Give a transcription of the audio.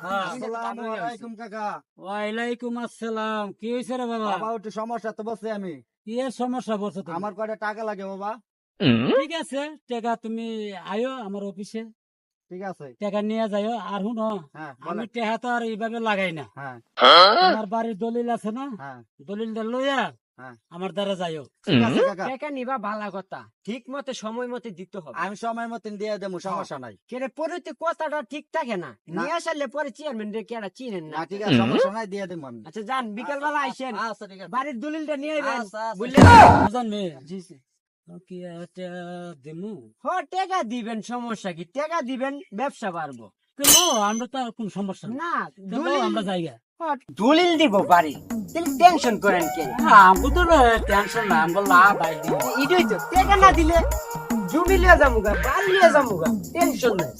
আসসালামু আলাইকুম কাকা। ওয়ালাইকুম আসসালাম। কি হয়েছে রে বাবা? বাবা একটু সমস্যা তো বলছি আমি। কি এর সমস্যা বলছো তুমি? আমার কয়টা টাকা লাগে বাবা? ঠিক আছে, টাকা তুমি আয়ো আমার অফিসে, ঠিক আছে। টাকা নিয়ে যাইও। আর শুনো, হ্যাঁ আমি বলেন। টাকা তো আর এইভাবে লাগাই না। হ্যাঁ আমার বাড়ির দলিল আছে না, হ্যাঁ দলিলটা লইয়া হ্যাঁ আমার দ্বারা যাইও। ঠিক আছে কাকা। টাকা নিবা ভালো কথা, ঠিক মতে সময় মতে দিতে হবে। আমি সময় মতন দিয়ে দেবো, সমস্যা নাই। কেরে পরে তো কথাটা ঠিক থাকে না, নিয়ে আসলে পরে চেয়ারম্যান রে কেরা চিনেন না না। ঠিক আছে, সমস্যা নাই, দিয়ে দেবো আমি। আচ্ছা যান, বিকেল বেলা আইসেন, আচ্ছা ঠিক আছে। বাড়ির দলিলটা নিয়ে আইবেন। আচ্ছা, আচ্ছা। বুঝলেন? জানবে জি স্যার। কি একটা দিমু হ, টাকা দিবেন, সমস্যা কি? টাকা দিবেন, ব্যবসা বাড়বো। কিন্তু আমরা তো আর কোন সমস্যা না, না, দলিল আমরা জায়গা দলিল দিব বাড়ি, তাহলে টেনশন করেন কেন? আমগো তো টেনশন না, আমগো লাভ আইডি। এটাই তো, টাকা না দিলে জমি লিয়ে যামুগা, বাড়ি লিয়ে যামুগা, টেনশন নাই।